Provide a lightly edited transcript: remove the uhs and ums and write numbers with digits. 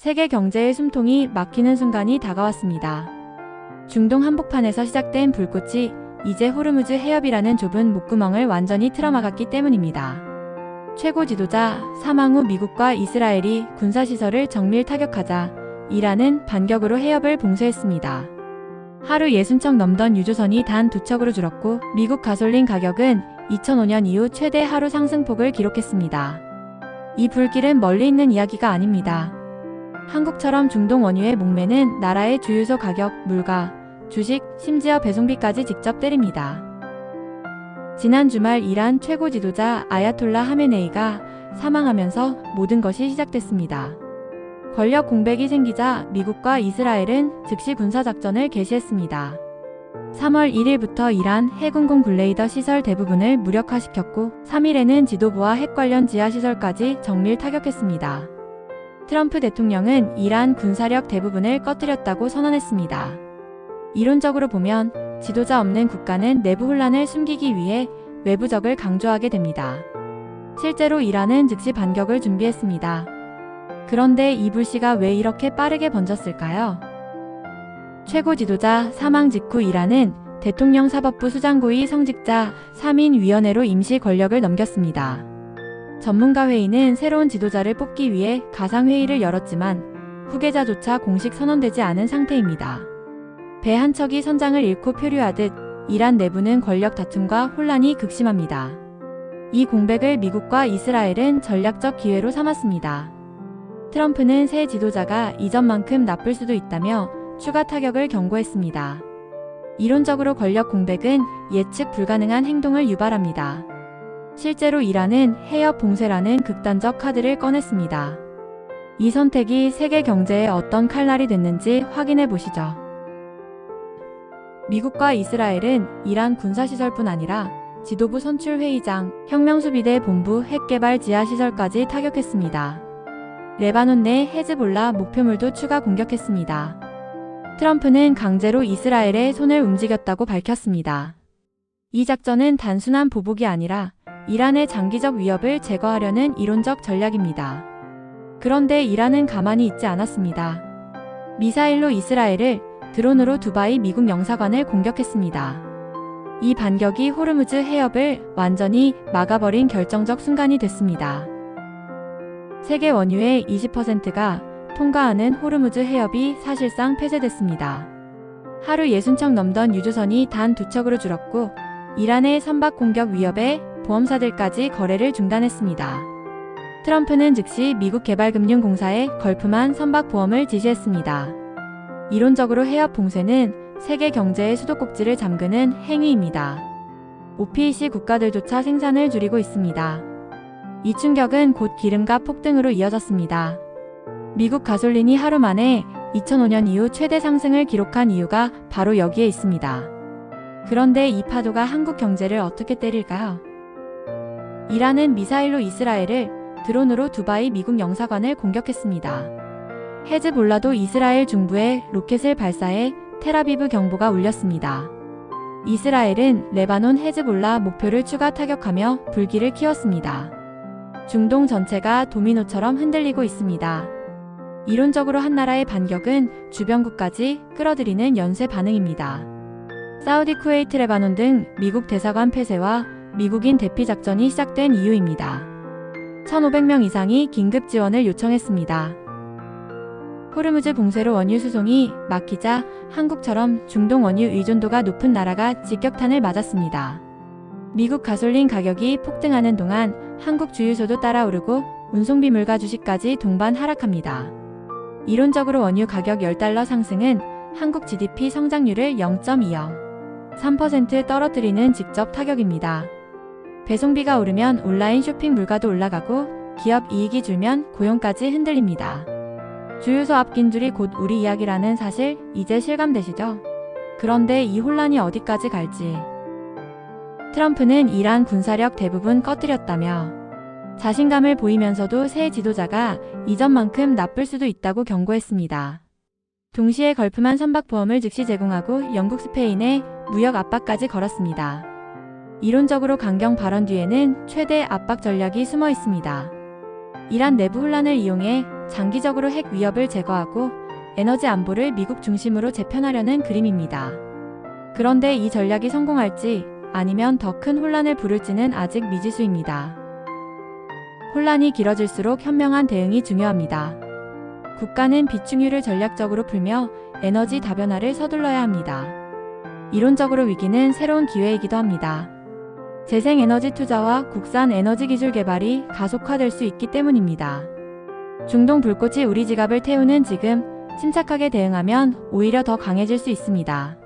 세계 경제의 숨통이 막히는 순간이 다가왔습니다. 중동 한복판에서 시작된 불꽃이 이제 호르무즈 해협이라는 좁은 목구멍을 완전히 틀어막았기 때문입니다. 최고 지도자 사망 후 미국과 이스라엘이 군사시설을 정밀 타격하자 이란은 반격으로 해협을 봉쇄했습니다. 하루 60척 넘던 유조선이 단 2척으로 줄었고 미국 가솔린 가격은 2005년 이후 최대 하루 상승폭을 기록했습니다. 이 불길은 멀리 있는 이야기가 아닙니다. 한국처럼 중동 원유에 목매는 나라의 주유소 가격, 물가, 주식, 심지어 배송비까지 직접 때립니다. 지난 주말 이란 최고 지도자 아야톨라 하메네이가 사망하면서 모든 것이 시작됐습니다. 권력 공백이 생기자 미국과 이스라엘은 즉시 군사작전을 개시했습니다. 3월 1일부터 이란 해군공 블레이더 시설 대부분을 무력화시켰고 3일에는 지도부와 핵 관련 지하시설까지 정밀 타격했습니다. 트럼프 대통령은 이란 군사력 대부분을 꺼뜨렸다고 선언했습니다. 이론적으로 보면 지도자 없는 국가는 내부 혼란을 숨기기 위해 외부적을 강조하게 됩니다. 실제로 이란은 즉시 반격을 준비했습니다. 그런데 이 불씨가 왜 이렇게 빠르게 번졌을까요? 최고 지도자 사망 직후 이란은 대통령 사법부 수장고위 성직자 3인 위원회로 임시 권력을 넘겼습니다. 전문가 회의는 새로운 지도자를 뽑기 위해 가상회의를 열었지만 후계자조차 공식 선언되지 않은 상태입니다. 배 한 척이 선장을 잃고 표류하듯 이란 내부는 권력 다툼과 혼란이 극심합니다. 이 공백을 미국과 이스라엘은 전략적 기회로 삼았습니다. 트럼프는 새 지도자가 이전만큼 나쁠 수도 있다며 추가 타격을 경고했습니다. 이론적으로 권력 공백은 예측 불가능한 행동을 유발합니다. 실제로 이란은 해협 봉쇄라는 극단적 카드를 꺼냈습니다. 이 선택이 세계 경제에 어떤 칼날이 됐는지 확인해 보시죠. 미국과 이스라엘은 이란 군사시설뿐 아니라 지도부 선출회의장, 혁명수비대 본부 핵개발 지하시설까지 타격했습니다. 레바논 내 헤즈볼라 목표물도 추가 공격했습니다. 트럼프는 강제로 이스라엘의 손을 움직였다고 밝혔습니다. 이 작전은 단순한 보복이 아니라 이란의 장기적 위협을 제거하려는 이론적 전략입니다. 그런데 이란은 가만히 있지 않았습니다. 미사일로 이스라엘을, 드론으로 두바이 미국 영사관을 공격했습니다. 이 반격이 호르무즈 해협을 완전히 막아버린 결정적 순간이 됐습니다. 세계 원유의 20%가 통과하는 호르무즈 해협이 사실상 폐쇄됐습니다. 하루 60척 넘던 유조선이 단 2척으로 줄었고 이란의 선박 공격 위협에 보험사들까지 거래를 중단했습니다. 트럼프는 즉시 미국 개발금융공사에 걸프만 선박보험을 지시했습니다. 이론적으로 해협 봉쇄는 세계 경제의 수도꼭지를 잠그는 행위입니다. OPEC 국가들조차 생산을 줄이고 있습니다. 이 충격은 곧 기름값 폭등으로 이어졌습니다. 미국 가솔린이 하루 만에 2005년 이후 최대 상승을 기록한 이유가 바로 여기에 있습니다. 그런데 이 파도가 한국 경제를 어떻게 때릴까요? 이란은 미사일로 이스라엘을, 드론으로 두바이 미국 영사관을 공격했습니다. 헤즈볼라도 이스라엘 중부에 로켓을 발사해 텔아비브 경보가 울렸습니다. 이스라엘은 레바논 헤즈볼라 목표를 추가 타격하며 불길을 키웠습니다. 중동 전체가 도미노처럼 흔들리고 있습니다. 이론적으로 한 나라의 반격은 주변국까지 끌어들이는 연쇄 반응입니다. 사우디, 쿠웨이트, 레바논 등 미국 대사관 폐쇄와 미국인 대피 작전이 시작된 이유입니다. 1,500명 이상이 긴급 지원을 요청했습니다. 호르무즈 봉쇄로 원유 수송이 막히자 한국처럼 중동 원유 의존도가 높은 나라가 직격탄을 맞았습니다. 미국 가솔린 가격이 폭등하는 동안 한국 주유소도 따라 오르고 운송비 물가 주식까지 동반 하락합니다. 이론적으로 원유 가격 10달러 상승은 한국 GDP 성장률을 0.23% 떨어뜨리는 직접 타격입니다. 배송비가 오르면 온라인 쇼핑 물가도 올라가고 기업 이익이 줄면 고용까지 흔들립니다. 주유소 앞 긴 줄이 곧 우리 이야기라는 사실 이제 실감되시죠? 그런데 이 혼란이 어디까지 갈지. 트럼프는 이란 군사력 대부분 꺼뜨렸다며 자신감을 보이면서도 새 지도자가 이전만큼 나쁠 수도 있다고 경고했습니다. 동시에 걸프만 선박보험을 즉시 제공하고 영국, 스페인에 무역 압박까지 걸었습니다. 이론적으로 강경 발언 뒤에는 최대 압박 전략이 숨어 있습니다. 이란 내부 혼란을 이용해 장기적으로 핵 위협을 제거하고 에너지 안보를 미국 중심으로 재편하려는 그림입니다. 그런데 이 전략이 성공할지 아니면 더 큰 혼란을 부를지는 아직 미지수입니다. 혼란이 길어질수록 현명한 대응이 중요합니다. 국가는 비축유를 전략적으로 풀며 에너지 다변화를 서둘러야 합니다. 이론적으로 위기는 새로운 기회이기도 합니다. 재생에너지 투자와 국산 에너지 기술 개발이 가속화될 수 있기 때문입니다. 중동 불꽃이 우리 지갑을 태우는 지금 침착하게 대응하면 오히려 더 강해질 수 있습니다.